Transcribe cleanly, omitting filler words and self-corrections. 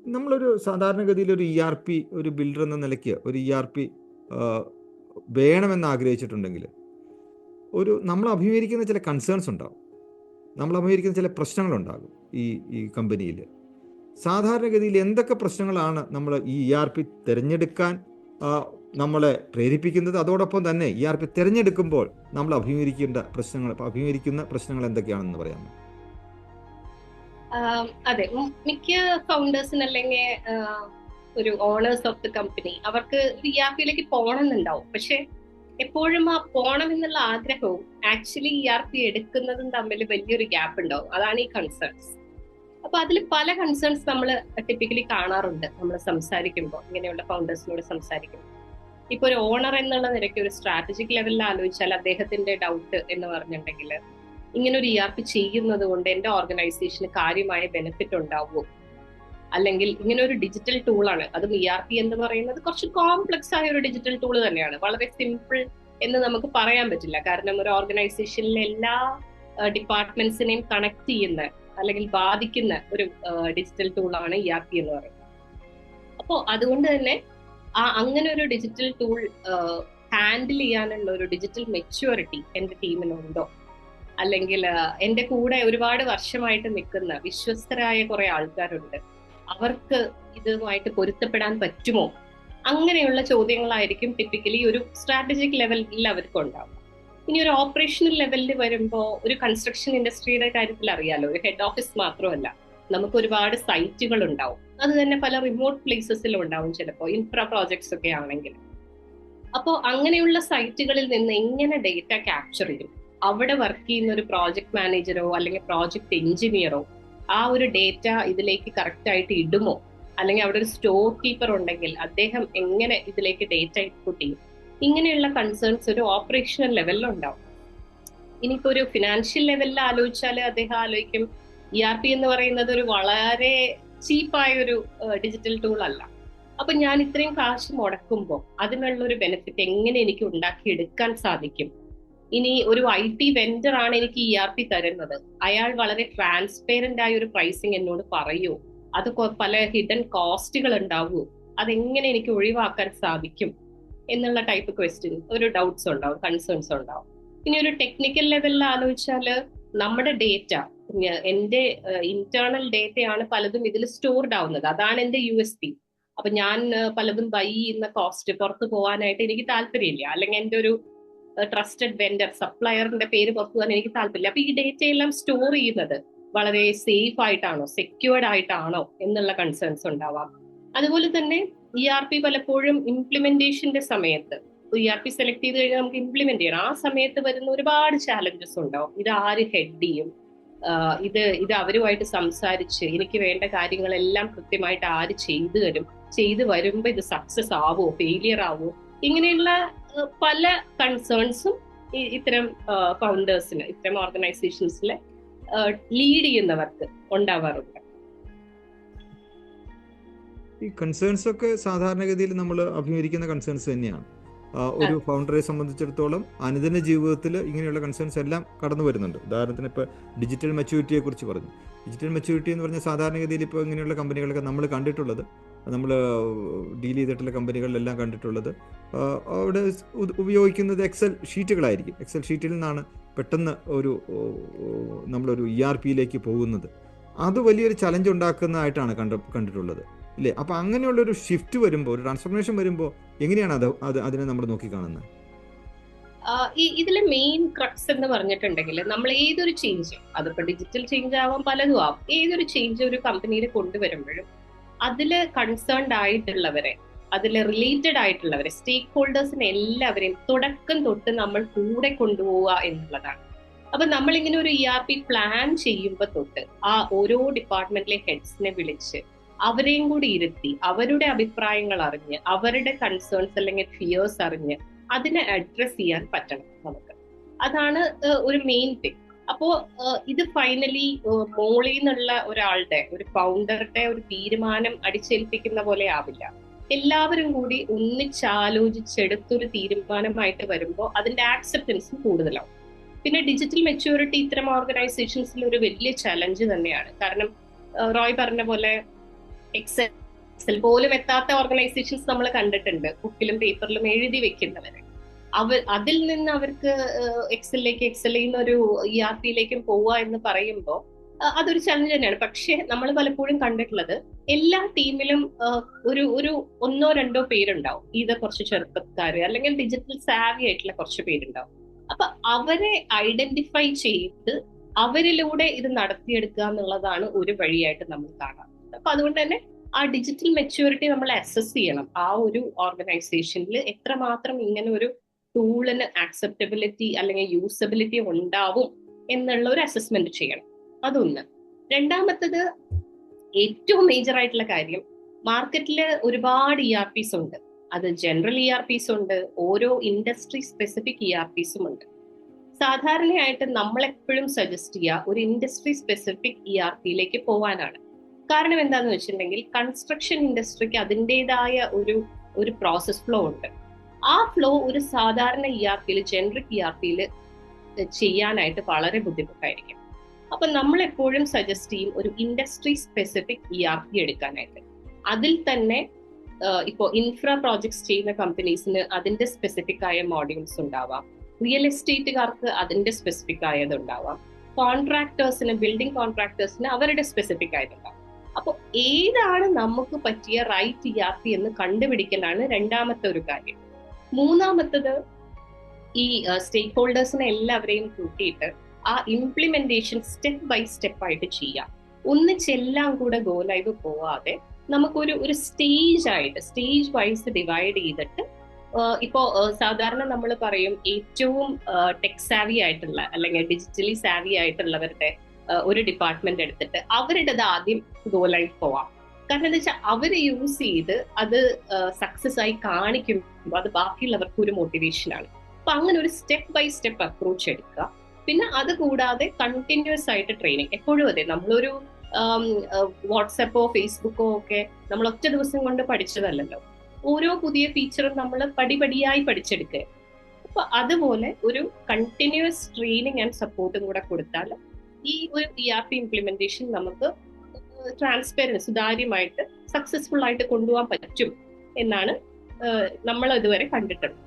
നമ്മളൊരു സാധാരണഗതിയിൽ ഒരു ഇ ആർ പി ഒരു ബിൽഡർ എന്ന നിലയ്ക്ക് ഒരു ഇ ആർ പി വേണമെന്ന് ആഗ്രഹിച്ചിട്ടുണ്ടെങ്കിൽ നമ്മൾ അഭിമുഖീകരിക്കുന്ന ചില കൺസേൺസ് ഉണ്ടാകും, നമ്മൾ അഭിമുഖീകരിക്കുന്ന ചില പ്രശ്നങ്ങളുണ്ടാകും ഈ കമ്പനിയിൽ. സാധാരണഗതിയിൽ എന്തൊക്കെ പ്രശ്നങ്ങളാണ് നമ്മൾ ഈ ഇ ആർ പി തിരഞ്ഞെടുക്കാൻ നമ്മളെ പ്രേരിപ്പിക്കുന്നത്? അതോടൊപ്പം തന്നെ ഇ ആർ പി തിരഞ്ഞെടുക്കുമ്പോൾ നമ്മൾ അഭിമുഖീകരിക്കുന്ന പ്രശ്നങ്ങൾ എന്തൊക്കെയാണെന്ന് പറയാമോ? അതെ, മിക്ക ഫൗണ്ടേഴ്സിന് അല്ലെങ്കിൽ ഒരു ഓണേഴ്സ് ഓഫ് ദി കമ്പനി അവർക്ക് ഇ ആർ പിയിലേക്ക് പോകണമെന്നുണ്ടാവും. പക്ഷെ എപ്പോഴും ആ പോണം എന്നുള്ള ആഗ്രഹവും ആക്ച്വലി ഇ ആർ പി എടുക്കുന്നതും തമ്മിൽ വലിയൊരു ഗ്യാപ്പ് ഉണ്ടാവും. അതാണ് ഈ കൺസേൺസ്. അപ്പൊ അതിൽ പല കൺസേൺസ് നമ്മൾ ടിപ്പിക്കലി കാണാറുണ്ട് നമ്മൾ സംസാരിക്കുമ്പോൾ, ഇങ്ങനെയുള്ള ഫൗണ്ടേഴ്സിനോട് സംസാരിക്കുമ്പോൾ. ഇപ്പൊ ഒരു ഓണർ എന്നുള്ള നിലയ്ക്ക് ഒരു സ്ട്രാറ്റജിക് ലെവലിൽ ആലോചിച്ചാൽ അദ്ദേഹത്തിന്റെ ഡൗട്ട് എന്ന് പറഞ്ഞിട്ടുണ്ടെങ്കിൽ, ഇങ്ങനെ ഒരു ഇ ആർ പി ചെയ്യുന്നത് കൊണ്ട് എന്റെ ഓർഗനൈസേഷന് കാര്യമായ ബെനിഫിറ്റ് ഉണ്ടാവുമോ, അല്ലെങ്കിൽ ഇങ്ങനെ ഒരു ഡിജിറ്റൽ ടൂളാണ്, അതും ഇ ആർ പി എന്ന് പറയുന്നത് കുറച്ച് കോംപ്ലക്സ് ആയ ഒരു ഡിജിറ്റൽ ടൂൾ തന്നെയാണ്. വളരെ സിമ്പിൾ എന്ന് നമുക്ക് പറയാൻ പറ്റില്ല. കാരണം ഒരു ഓർഗനൈസേഷനിലെ എല്ലാ ഡിപ്പാർട്ട്മെന്റ്സിനെയും കണക്ട് ചെയ്യുന്ന അല്ലെങ്കിൽ ബാധിക്കുന്ന ഒരു ഡിജിറ്റൽ ടൂളാണ് ഇ ആർ പി എന്ന് പറയുന്നത്. അപ്പോൾ അതുകൊണ്ട് തന്നെ അങ്ങനെ ഒരു ഡിജിറ്റൽ ടൂൾ ഹാൻഡിൽ ചെയ്യാനുള്ള ഒരു ഡിജിറ്റൽ മെച്യൂരിറ്റി എന്റെ ടീമിനുണ്ടോ, അല്ലെങ്കിൽ എന്റെ കൂടെ ഒരുപാട് വർഷമായിട്ട് നിൽക്കുന്ന വിശ്വസ്തരായ കുറെ ആൾക്കാരുണ്ട്, അവർക്ക് ഇതുമായിട്ട് പൊരുത്തപ്പെടാൻ പറ്റുമോ? അങ്ങനെയുള്ള ചോദ്യങ്ങളായിരിക്കും ടിപ്പിക്കലി ഒരു സ്ട്രാറ്റജിക് ലെവലിൽ അവർക്ക് ഉണ്ടാവും. ഇനി ഒരു ഓപ്പറേഷണൽ ലെവലിൽ വരുമ്പോൾ, ഒരു കൺസ്ട്രക്ഷൻ ഇൻഡസ്ട്രിയുടെ കാര്യത്തിൽ അറിയാലോ, ഒരു ഹെഡ് ഓഫീസ് മാത്രമല്ല, നമുക്ക് ഒരുപാട് സൈറ്റുകൾ ഉണ്ടാവും. അത് തന്നെ പല റിമോട്ട് പ്ലേസസിലും ഉണ്ടാവും, ചിലപ്പോൾ ഇൻഫ്രാ പ്രോജക്ട്സ് ഒക്കെ ആണെങ്കിൽ. അപ്പോൾ അങ്ങനെയുള്ള സൈറ്റുകളിൽ നിന്ന് എങ്ങനെ ഡേറ്റ ക്യാപ്ചർ ചെയ്യും? അവിടെ വർക്ക് ചെയ്യുന്ന ഒരു പ്രോജക്ട് മാനേജറോ അല്ലെങ്കിൽ പ്രോജക്ട് എഞ്ചിനീയറോ ആ ഒരു ഡേറ്റ ഇതിലേക്ക് കറക്റ്റ് ആയിട്ട് ഇടുമോ? അല്ലെങ്കിൽ അവിടെ ഒരു സ്റ്റോർ കീപ്പർ ഉണ്ടെങ്കിൽ അദ്ദേഹം എങ്ങനെ ഇതിലേക്ക് ഡേറ്റ ഇൻപുട്ട് ചെയ്യും? ഇങ്ങനെയുള്ള കൺസേൺസ് ഒരു ഓപ്പറേഷണൽ ലെവലിൽ ഉണ്ടാവും. ഇനിയിപ്പോ ഒരു ഫിനാൻഷ്യൽ ലെവലിൽ ആലോചിച്ചാൽ അദ്ദേഹം ആലോചിക്കും, ഇ ആർ പി എന്ന് പറയുന്നത് ഒരു വളരെ ചീപ്പായ ഒരു ഡിജിറ്റൽ ടൂൾ അല്ല. അപ്പൊ ഞാൻ ഇത്രയും കാശ് മുടക്കുമ്പോൾ അതിനുള്ള ഒരു ബെനിഫിറ്റ് എങ്ങനെ എനിക്ക് ഉണ്ടാക്കിയെടുക്കാൻ സാധിക്കും? ഇനി ഒരു ഐ ടി വെൻഡർ ആണ് എനിക്ക് ഇ ആർ പി തരുന്നത്, അയാൾ വളരെ ട്രാൻസ്പെറന്റ് ആയ ഒരു പ്രൈസിങ് എന്നോട് പറയൂ, അത് പല ഹിഡൻ കോസ്റ്റുകൾ ഉണ്ടാവുമോ, അതെങ്ങനെ എനിക്ക് ഒഴിവാക്കാൻ സാധിക്കും എന്നുള്ള ടൈപ്പ് ക്വസ്റ്റ്യൻ, ഒരു ഡൗട്ട്സ് ഉണ്ടാവും, കൺസേൺസ് ഉണ്ടാവും. ഇനി ഒരു ടെക്നിക്കൽ ലെവലിൽ ആലോചിച്ചാല്, നമ്മുടെ ഡേറ്റ, എന്റെ ഇന്റേണൽ ഡേറ്റയാണ് പലതും ഇതിൽ സ്റ്റോർഡ് ആവുന്നത്, അതാണ് എന്റെ യു എസ് പി. അപ്പൊ ഞാൻ പലതും ബൈ ചെയ്യുന്ന കോസ്റ്റ് പുറത്തു പോകാനായിട്ട് എനിക്ക് താല്പര്യമില്ല, അല്ലെങ്കിൽ എന്റെ ഒരു ട്രസ്റ്റഡ് വെൻഡർ സപ്ലയറിന്റെ പേര് പുറത്തു പോകാൻ എനിക്ക് താല്പര്യമില്ല. അപ്പൊ ഈ ഡേറ്റ എല്ലാം സ്റ്റോർ ചെയ്യുന്നത് വളരെ സേഫ് ആയിട്ടാണോ, സെക്യൂർഡ് ആയിട്ടാണോ എന്നുള്ള കൺസേൺസ് ഉണ്ടാവാം. അതുപോലെ തന്നെ ഇ ആർ പി പലപ്പോഴും ഇംപ്ലിമെന്റേഷന്റെ സമയത്ത്, ഇ ആർ പി സെലക്ട് ചെയ്ത് കഴിഞ്ഞാൽ നമുക്ക് ഇംപ്ലിമെന്റ് ചെയ്യണം, ആ സമയത്ത് വരുന്ന ഒരുപാട് ചാലഞ്ചസ് ഉണ്ടാവും. ഇത് ആര് ഹെഡ് ചെയ്യും, ഇത് അവരുമായിട്ട് സംസാരിച്ച് എനിക്ക് വേണ്ട കാര്യങ്ങളെല്ലാം കൃത്യമായിട്ട് ആര് ചെയ്തു തരും, ചെയ്തു വരുമ്പോ ഇത് സക്സസ് ആവോ, ഫെയിലിയർ ആവോ, ഇങ്ങനെയുള്ള പല കൺസേൺസും ഇത്തരം ഫൗണ്ടേഴ്സിന്, ഇത്തരം ഓർഗനൈസേഷൻസിലെ ലീഡ് ചെയ്യുന്നവർക്ക് ഉണ്ടാവാറുണ്ട്. ഈ കൺസേൺസ് ഒക്കെ സാധാരണഗതിയിൽ നമ്മൾ അഭിമുഖീകരിക്കുന്ന കൺസേൺസ് തന്നെയാണ്. ഒരു ഫൗണ്ടറെ സംബന്ധിച്ചിടത്തോളം അനുദിന ജീവിതത്തിൽ ഇങ്ങനെയുള്ള കൺസേൺസ് എല്ലാം കടന്നു വരുന്നുണ്ട്. ഉദാഹരണത്തിന് ഇപ്പോൾ ഡിജിറ്റൽ മെച്യൂരിറ്റിയെ കുറിച്ച് പറഞ്ഞു. ഡിജിറ്റൽ മെച്യൂരിറ്റി എന്ന് പറഞ്ഞാൽ സാധാരണഗതിയിൽ ഇപ്പോൾ ഇങ്ങനെയുള്ള കമ്പനികളൊക്കെ നമ്മൾ കണ്ടിട്ടുള്ളത്, നമ്മൾ ഡീൽ ചെയ്തിട്ടുള്ള കമ്പനികളിലെല്ലാം കണ്ടിട്ടുള്ളത്, അവിടെ ഉപയോഗിക്കുന്നത് എക്സൽ ഷീറ്റുകളായിരിക്കും. എക്സൽ ഷീറ്റിൽ നിന്നാണ് പെട്ടെന്ന് നമ്മളൊരു ഇ ആർ പിയിലേക്ക് പോകുന്നത്. അത് വലിയൊരു ചലഞ്ച് ഉണ്ടാക്കുന്നതായിട്ടാണ് കണ്ടിട്ടുള്ളത്, ഇല്ലേ? അപ്പോൾ അങ്ങനെയുള്ളൊരു ഷിഫ്റ്റ് വരുമ്പോൾ, ഒരു ട്രാൻസ്ഫോർമേഷൻ വരുമ്പോൾ എങ്ങനെയാണ് അതിനെ നമ്മൾ നോക്കിക്കാണുന്നത്? ഇതിലെ മെയിൻ ക്രക്സ് എന്ന് പറഞ്ഞിട്ടുണ്ടെങ്കിൽ, നമ്മൾ ഏതൊരു ചേഞ്ച്, അതിപ്പോ ഡിജിറ്റൽ ചേഞ്ച് ആവാം, പലതും ആവാം, ഏതൊരു ചേഞ്ച് ഒരു കമ്പനിയിൽ കൊണ്ടുവരുമ്പോഴും അതില് കൺസേൺഡ് ആയിട്ടുള്ളവരെ, അതിൽ റിലേറ്റഡ് ആയിട്ടുള്ളവരെ, സ്റ്റേക്ക് ഹോൾഡേഴ്സിനെ എല്ലാവരെയും തുടക്കം തൊട്ട് നമ്മൾ കൂടെ കൊണ്ടുപോവുക എന്നുള്ളതാണ്. അപ്പൊ നമ്മളിങ്ങനെ ഒരു ഇ ആർ പി പ്ലാൻ ചെയ്യുമ്പോൾ തൊട്ട് ആ ഓരോ ഡിപ്പാർട്ട്മെന്റിലെ ഹെഡ്സിനെ വിളിച്ച് അവരെയും കൂടി ഇരുത്തി അവരുടെ അഭിപ്രായങ്ങൾ അറിഞ്ഞ്, അവരുടെ കൺസേൺസ് അല്ലെങ്കിൽ ഫിയേഴ്സ് അറിഞ്ഞ് അതിനെ അഡ്രസ് ചെയ്യാൻ പറ്റണം നമുക്ക്. അതാണ് ഒരു മെയിൻ തിങ്. അപ്പോ ഇത് ഫൈനലി മോളിൽ നിന്നുള്ള ഒരാളുടെ, ഒരു ഫൗണ്ടറുടെ ഒരു തീരുമാനം അടിച്ചേൽപ്പിക്കുന്ന പോലെ ആവില്ല. എല്ലാവരും കൂടി ഒന്നിച്ചാലോചിച്ചെടുത്തൊരു തീരുമാനമായിട്ട് വരുമ്പോൾ അതിന്റെ ആക്സെപ്റ്റൻസും കൂടുതലാവും. പിന്നെ ഡിജിറ്റൽ മെച്യൂരിറ്റി ഇത്തരം ഓർഗനൈസേഷൻസിൽ ഒരു വലിയ ചലഞ്ച് തന്നെയാണ്. കാരണം റോയ് പറഞ്ഞ പോലെ എക്സൽ പോലും എത്താത്ത ഓർഗനൈസേഷൻസ് നമ്മൾ കണ്ടിട്ടുണ്ട്, ബുക്കിലും പേപ്പറിലും എഴുതി വെക്കുന്നവരെ. അതിൽ നിന്ന് അവർക്ക് എക്സലിലേക്ക്, എക്സലിൽ നിന്ന് ഒരു ERP-യിലേക്കും പോവുക എന്ന് പറയുമ്പോൾ അതൊരു ചലഞ്ച് തന്നെയാണ്. പക്ഷെ നമ്മൾ പലപ്പോഴും കണ്ടിട്ടുള്ളത് എല്ലാ ടീമിലും ഒരു 1-2 പേരുണ്ടാവും, ഇത് കുറച്ച് ചെറുപ്പക്കാര് അല്ലെങ്കിൽ ഡിജിറ്റൽ സാവി ആയിട്ടുള്ള കുറച്ച് പേരുണ്ടാവും. അപ്പൊ അവരെ ഐഡന്റിഫൈ ചെയ്ത് അവരിലൂടെ ഇത് നടത്തിയെടുക്കുക എന്നുള്ളതാണ് ഒരു വഴിയായിട്ട് നമ്മൾ കാണാറുണ്ട്. അപ്പൊ അതുകൊണ്ട് തന്നെ ആ ഡിജിറ്റൽ മെച്യൂരിറ്റി നമ്മൾ അസസ് ചെയ്യണം. ആ ഒരു ഓർഗനൈസേഷനിൽ എത്രമാത്രം ഇങ്ങനെ ഒരു ടൂളിന് ആക്സെപ്റ്റബിലിറ്റി അല്ലെങ്കിൽ യൂസബിലിറ്റി ഉണ്ടാവും എന്നുള്ള ഒരു അസസ്മെന്റ് ചെയ്യണം. അതൊന്ന്. രണ്ടാമത്തത്, ഏറ്റവും മേജർ ആയിട്ടുള്ള കാര്യം, മാർക്കറ്റിൽ ഒരുപാട് ERPs ഉണ്ട്. അത് ജനറൽ ERPs ഉണ്ട്, ഓരോ ഇൻഡസ്ട്രി സ്പെസിഫിക് ERPസും ഉണ്ട്. സാധാരണയായിട്ട് നമ്മളെപ്പോഴും സജസ്റ്റ് ചെയ്യുക ഒരു ഇൻഡസ്ട്രി സ്പെസിഫിക് ERP-യിലേക്ക് പോകാനാണ്. കാരണം എന്താന്ന് വെച്ചിട്ടുണ്ടെങ്കിൽ കൺസ്ട്രക്ഷൻ ഇൻഡസ്ട്രിക്ക് അതിൻ്റെതായ ഒരു പ്രോസസ് ഫ്ലോ ഉണ്ട്. ആ ഫ്ലോ ഒരു സാധാരണ ERP-യിൽ, ജനറിക് ERP-യിൽ ചെയ്യാനായിട്ട് വളരെ ബുദ്ധിമുട്ടായിരിക്കും. അപ്പൊ നമ്മൾ എപ്പോഴും സജസ്റ്റ് ചെയ്യും ഒരു ഇൻഡസ്ട്രി സ്പെസിഫിക് ERP എടുക്കാനായിട്ട്. അതിൽ തന്നെ ഇപ്പോൾ ഇൻഫ്രാ പ്രോജക്ട്സ് ചെയ്യുന്ന കമ്പനീസിന് അതിന്റെ സ്പെസിഫിക് ആയ മോഡ്യൂൾസ് ഉണ്ടാവാം, റിയൽ എസ്റ്റേറ്റുകാർക്ക് അതിന്റെ സ്പെസിഫിക് ആയത് ഉണ്ടാവാം, കോൺട്രാക്ടേഴ്സിന്, ബിൽഡിംഗ് കോൺട്രാക്ടേഴ്സിന് അവരുടെ സ്പെസിഫിക് ആയിട്ടുണ്ടാവും. അപ്പോൾ ഏതാണ് നമുക്ക് പറ്റിയ റൈറ്റ് ERP എന്ന് കണ്ടുപിടിക്കലാണ് രണ്ടാമത്തെ ഒരു കാര്യം. മൂന്നാമത്തത്, ഈ സ്റ്റേക്ക് ഹോൾഡേഴ്സിനെ എല്ലാവരെയും കൂട്ടിയിട്ട് ആ ഇംപ്ലിമെന്റേഷൻ സ്റ്റെപ്പ് ബൈ സ്റ്റെപ്പ് ആയിട്ട് ചെയ്യാം. ഒന്നിച്ചെല്ലാം കൂടെ ഗോ ലൈവ് പോവാതെ നമുക്കൊരു സ്റ്റേജ് വൈസ് ഡിവൈഡ് ചെയ്തിട്ട്, ഇപ്പോ സാധാരണ നമ്മൾ പറയും ഏറ്റവും ടെക് സാവി ആയിട്ടുള്ള അല്ലെങ്കിൽ ഡിജിറ്റലി സാവി ആയിട്ടുള്ളവരുടെ ഒരു ഡിപ്പാർട്ട്മെന്റ് എടുത്തിട്ട് അവരുടേത് ആദ്യം ഗോ ലൈവ് പോവാം. കാരണം എന്താ വെച്ചാൽ അവര് യൂസ് ചെയ്ത് അത് സക്സസ് ആയി കാണിക്കുമ്പോൾ അത് ബാക്കിയുള്ളവർക്ക് ഒരു മോട്ടിവേഷനാണ്. അപ്പൊ അങ്ങനെ ഒരു സ്റ്റെപ്പ് ബൈ സ്റ്റെപ്പ് അപ്രോച്ച് എടുക്കുക. പിന്നെ അത് കൂടാതെ കണ്ടിന്യൂസ് ആയിട്ട് ട്രെയിനിങ് എപ്പോഴും. അതെ, നമ്മളൊരു വാട്സപ്പോ ഫേസ്ബുക്കോ ഒക്കെ നമ്മൾ ഒറ്റ ദിവസം കൊണ്ട് പഠിച്ചതല്ലല്ലോ. ഓരോ പുതിയ ഫീച്ചറും നമ്മൾ പടിപടിയായി പഠിച്ചെടുക്കുക. അപ്പൊ അതുപോലെ ഒരു കണ്ടിന്യൂസ് ട്രെയിനിങ് ആൻഡ് സപ്പോർട്ടും കൂടെ കൊടുത്താൽ ഈ ഒരു ERP ഇംപ്ലിമെന്റേഷൻ നമുക്ക് ട്രാൻസ്പെറൻറ്റ്, സുതാര്യമായിട്ട് സക്സസ്ഫുൾ ആയിട്ട് കൊണ്ടുപോകാൻ പറ്റും എന്നാണ് നമ്മൾ ഇതുവരെ കണ്ടിട്ടുള്ളത്.